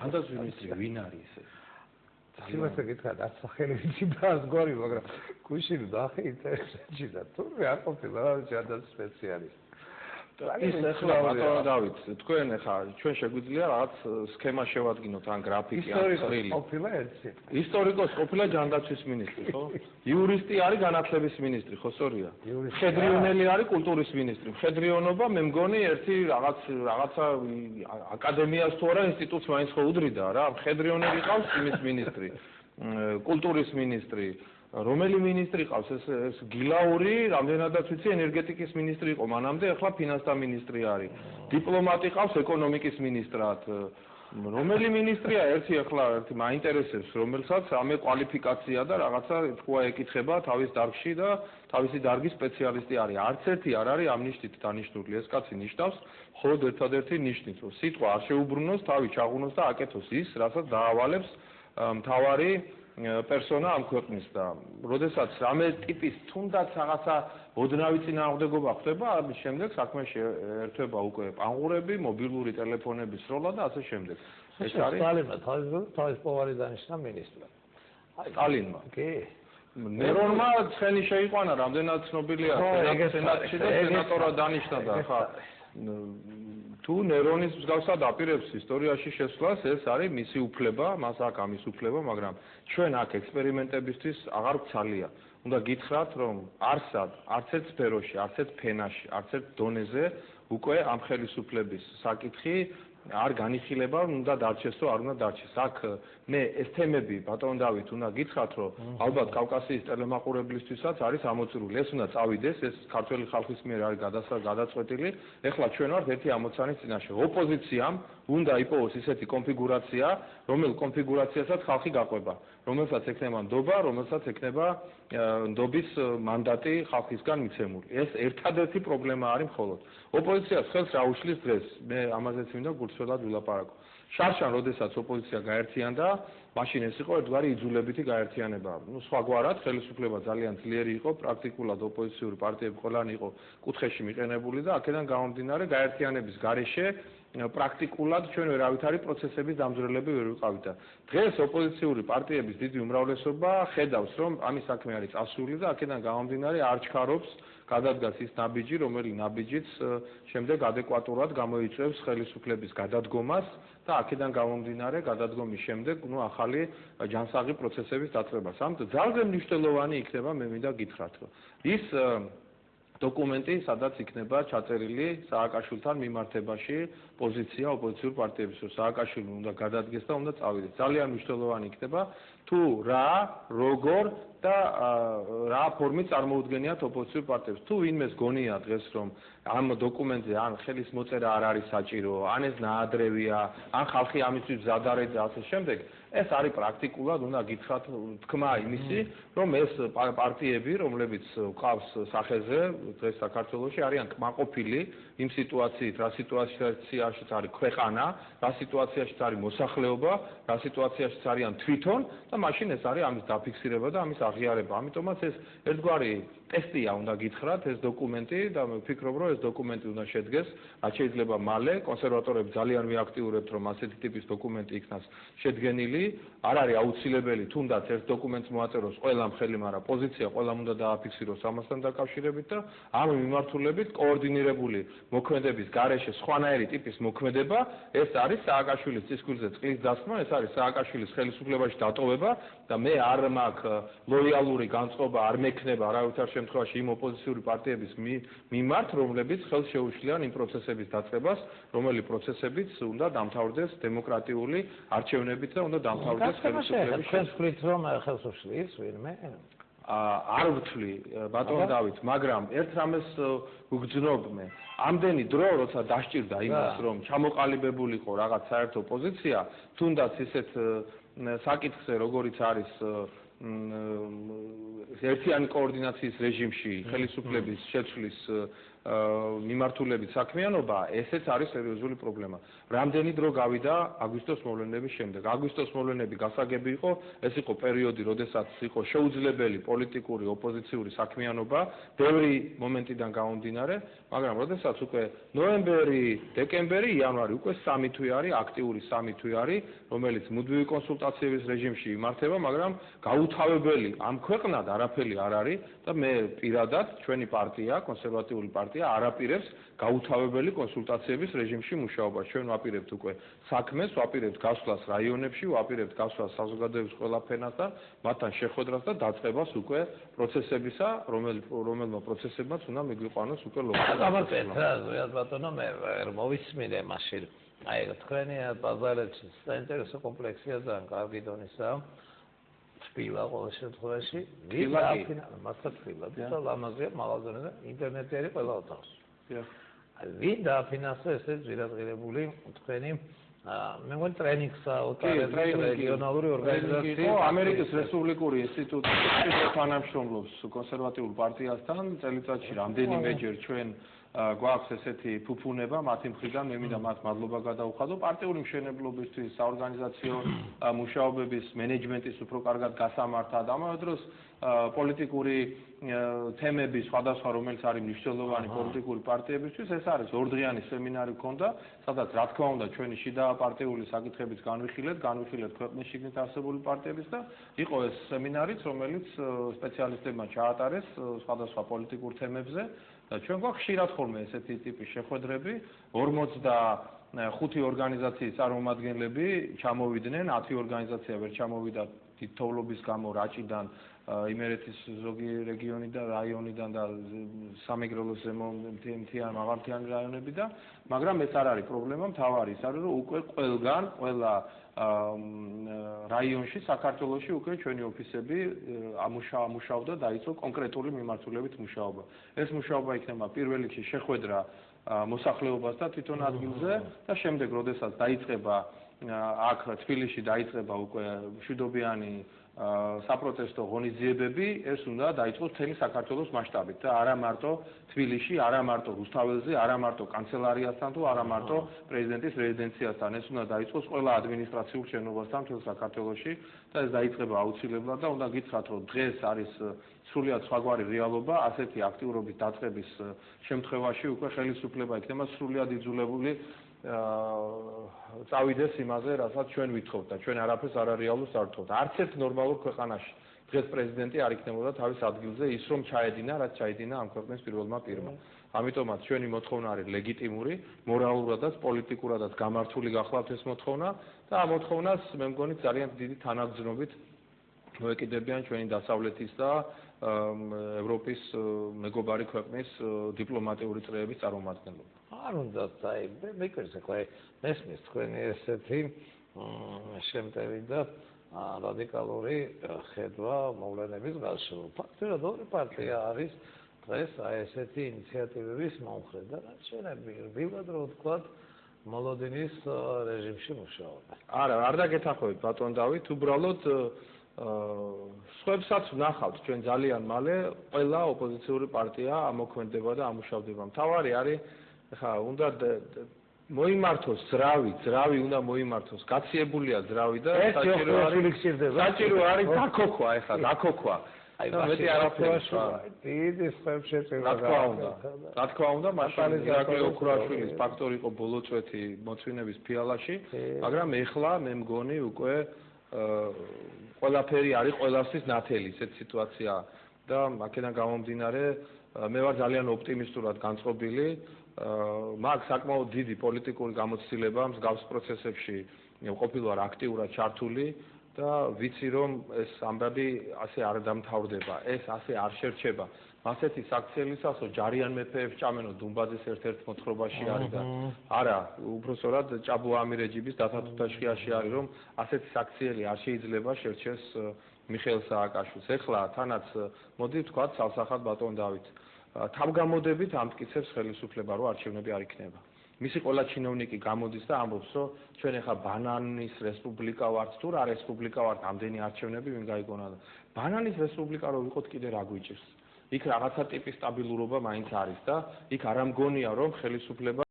ანდაც მინისტრი ვინ არის ეს? სიმართლე გითხრათ, არც სახელი ვიცი და არც გვარი, მაგრამ გუშინ ნახე ინტერნეტში და თურმე არ ყოფილა რა ჯანდაც სპეციალისტი. ის ახლა ბატონო დავით, თქვენ ახლა ჩვენ შეგვიძლია რაღაც სქემა შევადგინოთ ან გრაფიკი ან წრილი. ყოფილა ერთი. ისტორიკოს ყოფილა ჯანდაცვის მინისტრი, ხო? იურისტი არის განათლების მინისტრი, ხო სწორია? მხედრიონელი არის კულტურის მინისტრი. მხედრიონობა მე მგონი ერთი რაღაცა აკადემიას თუ არა ინსტიტუტს მაინც ხო უდრიდა რა. მხედრიონელი ყავს იმის მინისტრი, კულტურის მინისტრი. რომელი მინისტრი ყავს ეს გილაური, რამდენადაც ვიცი ენერგეტიკის მინისტრი იყო მანამდე, ახლა ფინანსთა მინისტრი არის. დიპლომატი ყავს ეკონომიკის მინისტრად. რომელი მინისტრია ერთი ახლა ერთი მაინტერესებს, რომელსაც ამე კვალიფიკაცია და რაღაცა თქვა ეკითხება თავის დარგში და თავისი დარგის სპეციალისტი არის. არც ერთი არ არის ამ ნიშნით დანიშნული. ეს კაცი ნიშნავს მხოლოდ ერთადერთი ნიშნით, რომ სიტყვა არ შეუბრუნოს, თავი ჩაღუნოს და აკეთოს ის, რასაც დაავალებს მთავარი პერსონა ამ ქვეყნის და როდესაც რამე ტიპის თუნდაც რაღაცა ოდნავი წინააღმდეგობა ხდება, ამის შემდეგ საქმე შეერთება უკვე პანღურები, მობილური ტელეფონების სროლა და ასე შემდეგ. ეს არის სტალინმა თავის პოვარი დანიშნა მინისტრად. სტალინმა. კი. ნერონმა ცხენი შეიყვანა, რამდენად ცნობილია სენატში და სენატორად დანიშნა და ხა თუ ნერონის მსგავსად აპირებს ისტორიაში შესვლას, ეს არის მისი უფლება, მას აქვს ამის უფლება, მაგრამ ჩვენ აქ ექსპერიმენტებისთვის აღარ ვცალია. უნდა გითხრათ, რომ არც ერთ სფეროში, არც ერთ ფენაში, არც ერთ დონეზე უკვე ამ ხელისუფლების საკითხი არ განიხილება, უნდა დარჩეს თუ არ უნდა დარჩეს. აქ მე ეს თემები ბატონ დავით უნდა გითხრათ, რომ ალბათ კავკასიის ტელემაყურებლისთვისაც არის ამოწურული. ეს უნდა წავიდეს, ეს ქართველი ხალხის მიერ არის გადაწყვეტილი. ეხლა ჩვენ ვართ ერთი ამოცანის წინაშე. ოპოზიციამ უნდა იპოვოს ისეთი კონფიგურაცია, რომელ კონფიგურაციასაც ხალხი გაყვება, რომელსაც ექნება ნდობა, რომელსაც ექნება ნდობის მანდატი ხალხისგან მიცემული. ეს ერთადერთი პრობლემა არის მხოლოდ. ოპოზიციას ხელს რა უშლის დღეს? მე ამაზეც მინდა გულწრფელად ვილაპარაკო. შარშან, როდესაც ოპოზიცია გაერთიანდა, მაშინ ეს იყო ერთგვარი იძულებითი გაერთიანება. სხვაგვარად, ხელისუფლება ძალიან ძლიერი იყო, პრაქტიკულად ოპოზიციური პარტიები ყველანი იყო კუთხეში მიყენებული და აქედან გამომდინარე გაერთიანების გარეშე პრაქტიკულად ჩვენ ვერავითარი პროცესების დამზრდელები ვერ ვიყავით. დღეს ოპოზიციური პარტიების დიდი უმრავლესობა ხედავს, რომ ამის საქმე არის წასული და აქედან გამომდინარე არ ჩქარობს გადადგას ის ნაბიჯი, რომელი ნაბიჯიც შემდეგ ადეკვატურად გამოიწვევს ხელისუფლების გადადგომას და აქედან გამომდინარე გადადგომის შემდეგ ახალი ჯანსაღი პროცესების დაწყებას. ამიტომ ძალიან მნიშვნელოვანი იქნება, მე მინდა გითხრათ, რომ ის დოკუმენტი, სადაც იქნება ჩაწერილი სააკაშვილთან მიმართებაში პოზიცია ოპოზიციურ პარტიების, რომ სააკაშვილი უნდა გადადგეს და უნდა წავიდეს. ძალიან მნიშვნელოვანი იქნება თუ რა, როგორ და რა ფორმით წარმოუდგენიათ ოპოზიციურ პარტიებს. თუ ვინმეს გონია დღეს, რომ ამ დოკუმენტზე ან ხელის მოწერა არ არის საჭირო, ან ეს ნაადრევია, ან ხალხი ამისთვის მზად არ ეძა ასე შემდეგ, ეს არის პრაქტიკულად უნდა გითხრათ თქმა იმისი, რომ ეს პარტიები, რომლებიც ყავს სახეზე დღეს საქართველოში არიან კმაყოფილი იმ სიტუაციით, რა სიტუაციაშიც არის ქვეყანა, რა სიტუაციაშიც არის მოსახლეობა, რა სიტუაციაშიც არიან თვითონ და მაშინ ეს არის ამის დაფიქსირება და ამის აღიარება. ამიტომაც ეს ერთგვარი ტესტია უნდა გითხრათ ეს დოკუმენტი და მე ვფიქრობ, რომ ეს დოკუმენტი უნდა შედგეს, რაც შეიძლება მალე. კონსერვატორები ძალიან მიაქტიურებთ, რომ ასეთი ტიპის დოკუმენტი იქნას შედგენილი. არ არის აუცილებელი თუნდაც ერთ დოკუმენტს მოაწეროს ყველამ ხელი, მაგრამ პოზიცია ყველამ უნდა დააფიქსიროს ამასთან დაკავშირებით და ამ მიმართულებით კოორდინირებული მოქმედების გარეშე სხვანაირი ტიპის მოქმედება, ეს არის სააკაშვილის წისქვილზე წყლის დასმა, ეს არის სააკაშვილის ხელისუფლებაში დატოვება და მე არ მაქვს ლოიალური განწყობა, არ მექნება არავითარ შემთხვევაში იმ ოპოზიციური პარტიების მიმართ, რომლებიც ხელს შეუშლიან იმ პროცესების დაწყებას, რომელი პროცესებიც უნდა დამთავრდეს დემოკრატიული არჩევნებით და უნდა დამთავრდეს ხელისუფლების. თქვენ ვთქვით, რომ ხელს უშლის ვინმე? არ ვთვლი, ბატონ დავით, მაგრამ ერთ რამეს ვგრძნობ მე. ამდენი დრო, როცა დასჭირდა იმას, რომ ჩამოყალიბებულიყო რაღაც საერთო პოზიცია, თუნდაც ისეთ საკითხზე, როგორიც არის ერთიანი კოორდინაციის რეჟიმში ხელისუფლების შეცვლის მიმართულებით საქმიანობა, ესეც არის სერიოზული პრობლემა. რამდენი დრო გავიდა აგვისტოს მოვლენების შემდეგ. აგვისტოს მოვლენები გასაგები იყო, ეს იყო პერიოდი, როდესაც იყო შეუძლებელი პოლიტიკური ოპოზიციური საქმიანობა, ბევრი მომენტიდან გამომდინარე, მაგრამ როდესაც უკვე ნოემბერი, დეკემბერი, იანვარი უკვე 3 თვე არის, აქტიური 3 თვე არის, რომელიც მუდმივი კონსულტაციების რეჟიმში იმართება, მაგრამ გაუთავებელი ამ ქვეყნად არაფერი არ არის და მე პირადად ჩვენი პარტია, კონსერვატიული პარტია არაპირებს გაუთავებელი კონსულტაციების რეჟიმში მუშაობას. ჩვენ ვაპირებთ უკვე საქმეს, ვაპირებთ გასვლას რაიონებში, ვაპირებთ გასვლას საზოგადოების ყველა ფენასთან, მათთან შეხვედრას და დაწყებას უკვე პროცესებისა, რომელმა პროცესებმაც უნდა მიგვიყვანოს უკვე ლოკალურ. ბატონო, მე მოვისმინე მაშინ. აი, თქვენი ბაზარებში საინტერესო კომპლექსია ძალიან კარგი დონისაა. თბილა ყოველ შემთხვევაში, მართლა თბილა, და ლამაზია მაღალ დონეზე, ინტერნეტი არის ყველა ოთახში. ვინ დააფინანსა ესე ძვირადღირებული თქვენი მე მგონი ტრენინგსა უტარებს რეგიონალური ორგანიზაცია ამერიკის რესპუბლიკური ინსტიტუტი თანამშრომლობს კონსერვატიულ პარტიასთან წელიწადში რამდენიმეჯერ ჩვენ გვაქვს ესეთი ფუფუნება მათი მხრიდან მე მინდა მათ მადლობა გადაუხადო პარტიული მშენებლობისთვის საორგანიზაციო მუშაობების მენეჯმენტის უფრო კარგად გასამართად ამავე დროს პოლიტიკური თემების სხვადასხვა რომელიც არის მნიშვნელოვანი პოლიტიკური პარტიებისთვის ეს არის ორდღიანი სემინარი გქონდა სადაც რა თქმა უნდა ჩვენი შიდა პარტიული საკითხებიც განვიხილეთ ქვეყნის შიგნით არსებული პარტიების და იყო ეს სემინარიც რომელიც სპეციალისტებმა ჩაატარეს სხვადასხვა პოლიტიკურ თემებზე და ჩვენ გვაქვს ხშირად ხოლმე ესეთი ტიპის შეხვედრები 45 ორგანიზაციის წარმომადგენლები ჩამოვიდნენ 10 ორგანიზაცია ვერ ჩამოვიდა თითოეულობის გამო რაჭიდან იმერეთის ზოგი რეგიონი და რაიონიდან და სამეგრელოს ზემო მთიანი მაღალმთიანი რაიონები და მაგრამ ეს არ არის პრობლემა მთავარი ის არის რომ უკვე ყველგან ყველა რაიონში საქართველოში უკვე ჩვენი ოფისები ამუშავდა დაიწყო კონკრეტული მიმართულებით მუშაობა ეს მუშაობა იქნება პირველ რიგში შეხვედრა მოსახლეობასთან თვითონ ადგილზე და შემდეგ როდესაც დაიწყება აქ თბილისში დაიწყება უკვე მშვიდობიანი საპროტესტო ღონისძიებები ეს უნდა დაიწყოს მთელი საქართველოს მასშტაბით და არა მარტო თბილისში, არა მარტო რუსთაველზე, არა მარტო კანცელარიასთან თუ არა მარტო პრეზიდენტის რეზიდენციასთან ეს უნდა დაიწყოს ყველა ადმინისტრაციულ შენობასთან მთელ საქართველოში და ეს დაიწყება აუცილებლად და უნდა გითხრათ რომ დღეს არის სრულიად სხვაგვარი რეალობა ასეთი აქტიურობის დაწყების შემთხვევაში უკვე ხელისუფლება იქნება სრულიად იძულებული წავიდეს იმაზე, რასაც ჩვენ ვითხოვთ და ჩვენ არაფერს არარეალურს არ ვთხოვთ. არც ერთ ნორმალურ ქვეყანაში დღეს პრეზიდენტი არ იქნებოდა თავის ადგილზე ის რომ ჩაედინა, რაც ჩაედინა ამ ქვეყნის პირველმა პირმა. ამიტომაც ჩვენი მოთხოვნა არის ლეგიტიმური, მორალურადაც, პოლიტიკურადაც გამართული გახლავთ ეს მოთხოვნა და ამ მოთხოვნას მე მგონი ძალიან დიდი თანაგრძნობით მოეკიდებიან ჩვენი დასავლეთის და ევროპის მეგობარი ქვეყნის დიპლომატიური წრეების წარმომადგენლობა. არ უნდა აი მეკვირს ახლა მესმის თქვენი ესეთი შემტევი და რადიკალური ხედვა მოვლენების გარშემო. ფაქტობრივად ორი პარტია არის დღეს აი ესეთი ინიციატივების მომხრე და რაც შეიძლება რბილად რო ვთქვათ მოლოდინის რეჟიმში მუშაობა. არა, არ დაგეთანხმებით ბატონ დავით, უბრალოდ სხვებსაც ვნახავთ ჩვენ ძალიან მალე ყველა ოპოზიციური პარტია ამოქმედება და ამუშავდება. მთავარი არის ხა უნდა მოიმართოს ძრავი უნდა მოიმართოს გაციებულია ძრავი და საჭირო არის დაქოქვა ეხლა დაქოქვა აი მეტი არაფერი დიდი სხვებს შეწევა რა თქმა უნდა მაშინ ირაკლი ოქრაშვილის ფაქტორი იყო ბოლოწვეთი მოწვინების ფიალაში მაგრამ ეხლა მე მგონი უკვე ყველაფერი არის ყველასთვის ნათელი ესეთ სიტუაცია და აქედან გამომდინარე მე ვარ ძალიან ოპტიმისტურად განწყობილი მაგ საკმაოდ დიდი პოლიტიკური გამოცდილება მსგავს პროცესებში ყოფილვარ აქტიურად ჩართული და ვიცი რომ ეს ამბები ასე არ დამთავრდება ეს ასე არ შერჩება ასეთი საქციელისასო ჯარიან მეფეებს ჭამენო დუმბაძის ერთ-ერთ მოთხრობაში არის და არა უბრალოდ ჭაბუ ამირეჯიბის დათათუთაშხიაში არის რომ ასეთი საქციელი არ შეიძლება შერჩეს მიხეილ სააკაშვილს ეხლა თანაც მოდი ვთქვათ სალსახად ბატონ დავით თავგამოდებით ამტკიცებს ხელისუფლება რომ არჩევნები არ იქნება. მისი ყველა ჩინოვნიკი გამოდის და ამბობს რომ ჩვენ ახლა ბანანის რესპუბლიკა ვართ თუ რა რესპუბლიკა ვართ ამდენი არჩევნები ვინ გაიგონა და ბანანის რესპუბლიკა რო ვიყოთ კიდე რა გვიჭირს. იქ რაღაცა ტიპის სტაბილურობა მაინც არის და იქ არ ამგონია რომ ხელისუფლება